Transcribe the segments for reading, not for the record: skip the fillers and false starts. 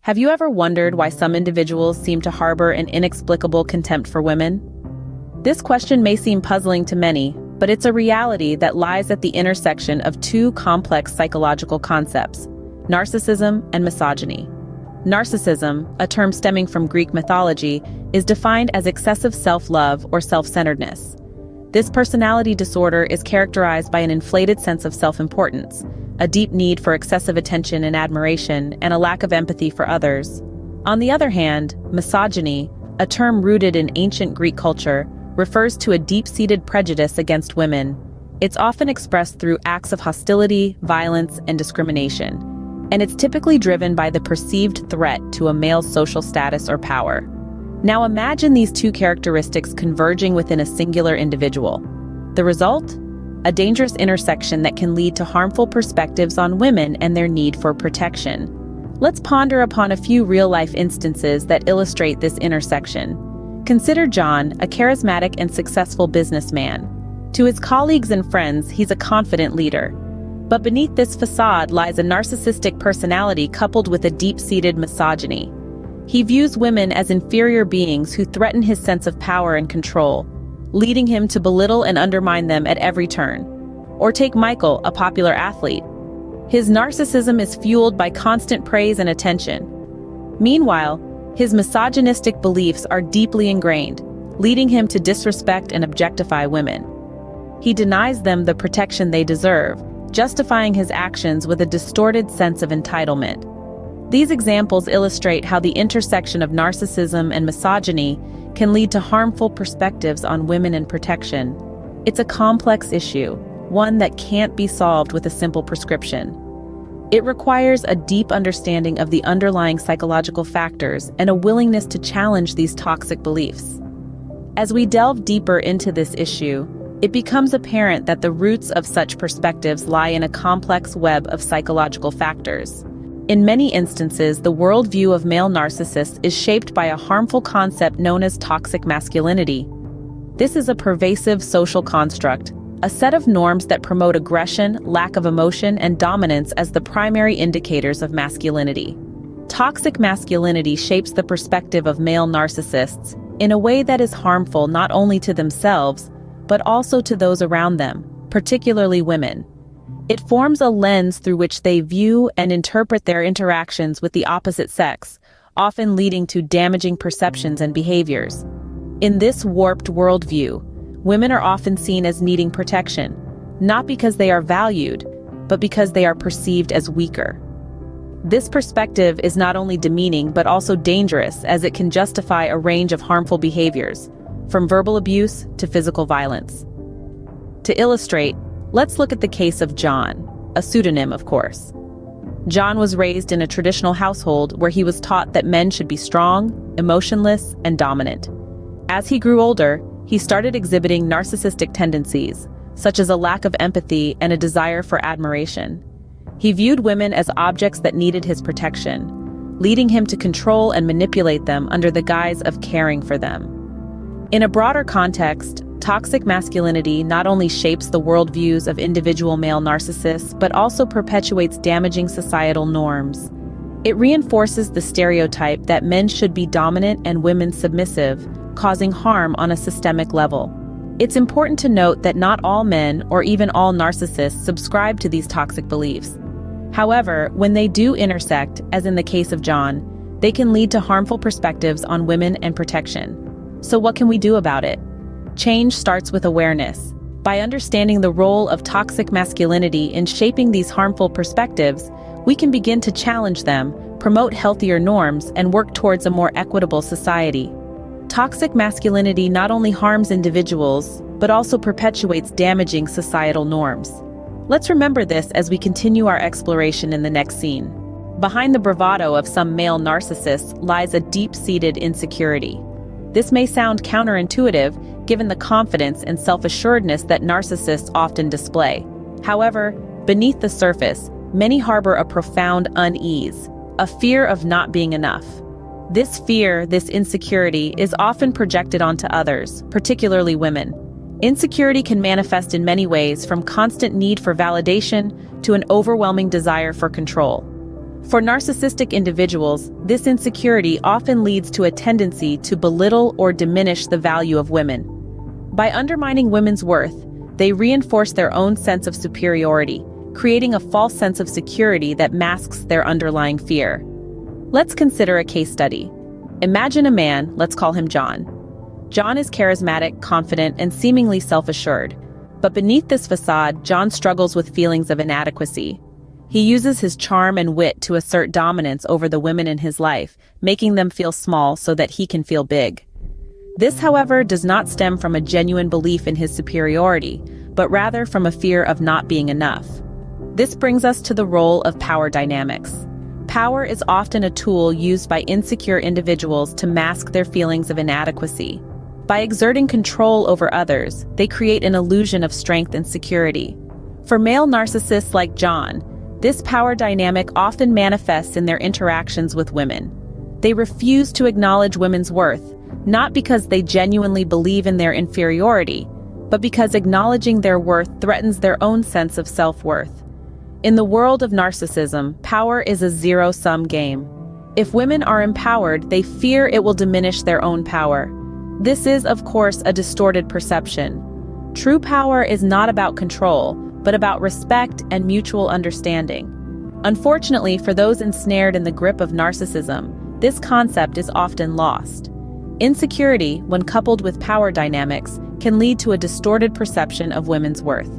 Have you ever wondered why some individuals seem to harbor an inexplicable contempt for women? This question may seem puzzling to many, but it's a reality that lies at the intersection of two complex psychological concepts: narcissism and misogyny. Narcissism, a term stemming from Greek mythology, is defined as excessive self-love or self-centeredness. This personality disorder is characterized by an inflated sense of self-importance, a deep need for excessive attention and admiration, and a lack of empathy for others. On the other hand, misogyny, a term rooted in ancient Greek culture, refers to a deep-seated prejudice against women. It's often expressed through acts of hostility, violence, and discrimination, and it's typically driven by the perceived threat to a male's social status or power. Now imagine these two characteristics converging within a singular individual. The result? A dangerous intersection that can lead to harmful perspectives on women and their need for protection. Let's ponder upon a few real-life instances that illustrate this intersection. Consider John, a charismatic and successful businessman. To his colleagues and friends, he's a confident leader. But beneath this facade lies a narcissistic personality coupled with a deep-seated misogyny. He views women as inferior beings who threaten his sense of power and control, leading him to belittle and undermine them at every turn. Or take Michael, a popular athlete. His narcissism is fueled by constant praise and attention. Meanwhile, his misogynistic beliefs are deeply ingrained, leading him to disrespect and objectify women. He denies them the protection they deserve, justifying his actions with a distorted sense of entitlement. These examples illustrate how the intersection of narcissism and misogyny can lead to harmful perspectives on women and protection. It's a complex issue, one that can't be solved with a simple prescription. It requires a deep understanding of the underlying psychological factors and a willingness to challenge these toxic beliefs. As we delve deeper into this issue, it becomes apparent that the roots of such perspectives lie in a complex web of psychological factors. In many instances, the worldview of male narcissists is shaped by a harmful concept known as toxic masculinity. This is a pervasive social construct, a set of norms that promote aggression, lack of emotion, and dominance as the primary indicators of masculinity. Toxic masculinity shapes the perspective of male narcissists in a way that is harmful not only to themselves, but also to those around them, particularly women. It forms a lens through which they view and interpret their interactions with the opposite sex, often leading to damaging perceptions and behaviors. In this warped worldview, women are often seen as needing protection, not because they are valued, but because they are perceived as weaker. This perspective is not only demeaning but also dangerous, as it can justify a range of harmful behaviors, from verbal abuse to physical violence. To illustrate, let's look at the case of John, a pseudonym, of course. John was raised in a traditional household where he was taught that men should be strong, emotionless, and dominant. As he grew older, he started exhibiting narcissistic tendencies, such as a lack of empathy and a desire for admiration. He viewed women as objects that needed his protection, leading him to control and manipulate them under the guise of caring for them. In a broader context, toxic masculinity not only shapes the worldviews of individual male narcissists, but also perpetuates damaging societal norms. It reinforces the stereotype that men should be dominant and women submissive, causing harm on a systemic level. It's important to note that not all men, or even all narcissists, subscribe to these toxic beliefs. However, when they do intersect, as in the case of John, they can lead to harmful perspectives on women and protection. So what can we do about it? Change starts with awareness. By understanding the role of toxic masculinity in shaping these harmful perspectives, we can begin to challenge them, promote healthier norms, and work towards a more equitable society. Toxic masculinity not only harms individuals, but also perpetuates damaging societal norms. Let's remember this as we continue our exploration in the next scene. Behind the bravado of some male narcissists lies a deep-seated insecurity. This may sound counterintuitive, given the confidence and self-assuredness that narcissists often display. However, beneath the surface, many harbor a profound unease, a fear of not being enough. This fear, this insecurity, is often projected onto others, particularly women. Insecurity can manifest in many ways, from constant need for validation to an overwhelming desire for control. For narcissistic individuals, this insecurity often leads to a tendency to belittle or diminish the value of women. By undermining women's worth, they reinforce their own sense of superiority, creating a false sense of security that masks their underlying fear. Let's consider a case study. Imagine a man, let's call him John. John is charismatic, confident, and seemingly self-assured. But beneath this facade, John struggles with feelings of inadequacy. He uses his charm and wit to assert dominance over the women in his life, making them feel small so that he can feel big. This, however, does not stem from a genuine belief in his superiority, but rather from a fear of not being enough. This brings us to the role of power dynamics. Power is often a tool used by insecure individuals to mask their feelings of inadequacy. By exerting control over others, they create an illusion of strength and security. For male narcissists like John, this power dynamic often manifests in their interactions with women. They refuse to acknowledge women's worth, not because they genuinely believe in their inferiority, but because acknowledging their worth threatens their own sense of self-worth. In the world of narcissism, power is a zero-sum game. If women are empowered, they fear it will diminish their own power. This is, of course, a distorted perception. True power is not about control, but about respect and mutual understanding. Unfortunately, for those ensnared in the grip of narcissism, this concept is often lost. Insecurity, when coupled with power dynamics, can lead to a distorted perception of women's worth.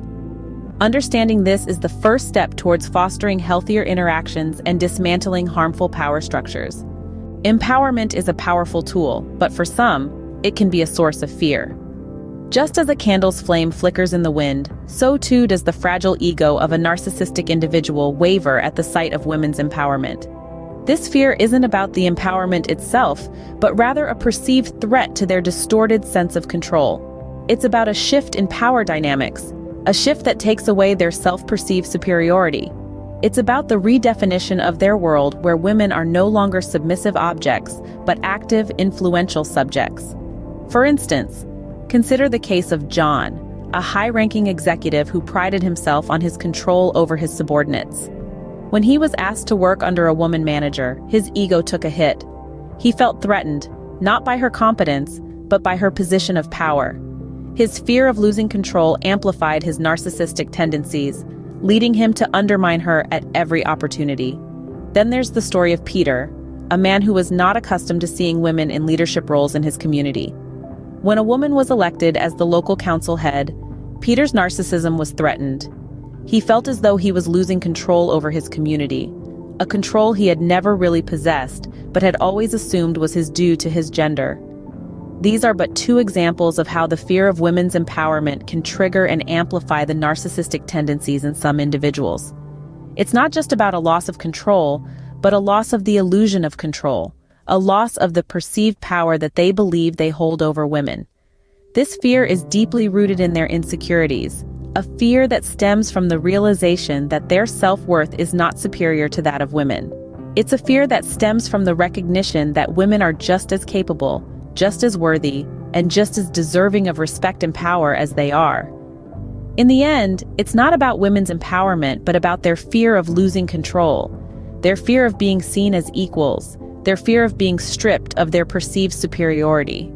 Understanding this is the first step towards fostering healthier interactions and dismantling harmful power structures. Empowerment is a powerful tool, but for some, it can be a source of fear. Just as a candle's flame flickers in the wind, so too does the fragile ego of a narcissistic individual waver at the sight of women's empowerment. This fear isn't about the empowerment itself, but rather a perceived threat to their distorted sense of control. It's about a shift in power dynamics, a shift that takes away their self-perceived superiority. It's about the redefinition of their world where women are no longer submissive objects, but active, influential subjects. For instance, consider the case of John, a high-ranking executive who prided himself on his control over his subordinates. When he was asked to work under a woman manager, his ego took a hit. He felt threatened, not by her competence, but by her position of power. His fear of losing control amplified his narcissistic tendencies, leading him to undermine her at every opportunity. Then there's the story of Peter, a man who was not accustomed to seeing women in leadership roles in his community. When a woman was elected as the local council head, Peter's narcissism was threatened. He felt as though he was losing control over his community, a control he had never really possessed, but had always assumed was his due to his gender. These are but two examples of how the fear of women's empowerment can trigger and amplify the narcissistic tendencies in some individuals. It's not just about a loss of control, but a loss of the illusion of control, a loss of the perceived power that they believe they hold over women. This fear is deeply rooted in their insecurities, a fear that stems from the realization that their self-worth is not superior to that of women. It's a fear that stems from the recognition that women are just as capable, just as worthy, and just as deserving of respect and power as they are. In the end, it's not about women's empowerment, but about their fear of losing control, their fear of being seen as equals, their fear of being stripped of their perceived superiority.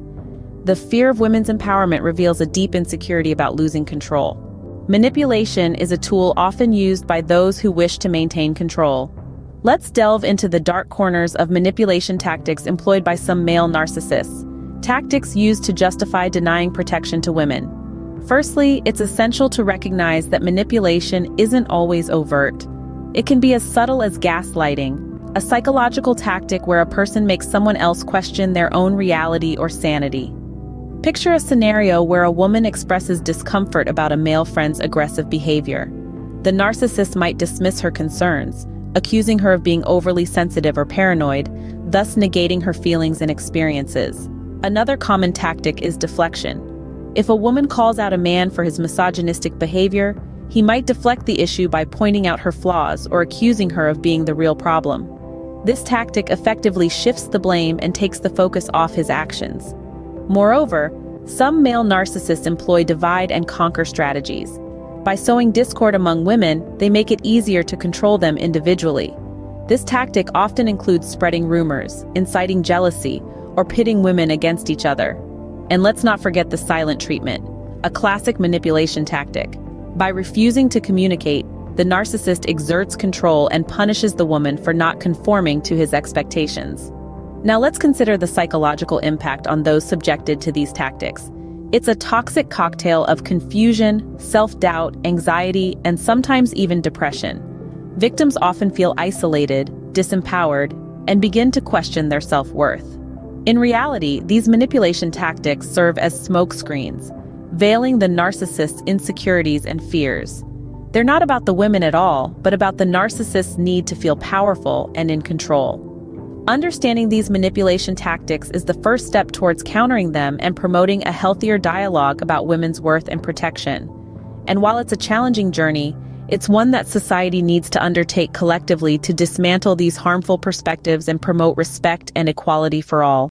The fear of women's empowerment reveals a deep insecurity about losing control. Manipulation is a tool often used by those who wish to maintain control. Let's delve into the dark corners of manipulation tactics employed by some male narcissists, tactics used to justify denying protection to women. Firstly, it's essential to recognize that manipulation isn't always overt. It can be as subtle as gaslighting, a psychological tactic where a person makes someone else question their own reality or sanity. Picture a scenario where a woman expresses discomfort about a male friend's aggressive behavior. The narcissist might dismiss her concerns, accusing her of being overly sensitive or paranoid, thus negating her feelings and experiences. Another common tactic is deflection. If a woman calls out a man for his misogynistic behavior, he might deflect the issue by pointing out her flaws or accusing her of being the real problem. This tactic effectively shifts the blame and takes the focus off his actions. Moreover, some male narcissists employ divide-and-conquer strategies. By sowing discord among women, they make it easier to control them individually. This tactic often includes spreading rumors, inciting jealousy, or pitting women against each other. And let's not forget the silent treatment, a classic manipulation tactic. By refusing to communicate, the narcissist exerts control and punishes the woman for not conforming to his expectations. Now let's consider the psychological impact on those subjected to these tactics. It's a toxic cocktail of confusion, self-doubt, anxiety, and sometimes even depression. Victims often feel isolated, disempowered, and begin to question their self-worth. In reality, these manipulation tactics serve as smoke screens, veiling the narcissist's insecurities and fears. They're not about the women at all, but about the narcissist's need to feel powerful and in control. Understanding these manipulation tactics is the first step towards countering them and promoting a healthier dialogue about women's worth and protection. And while it's a challenging journey, it's one that society needs to undertake collectively to dismantle these harmful perspectives and promote respect and equality for all.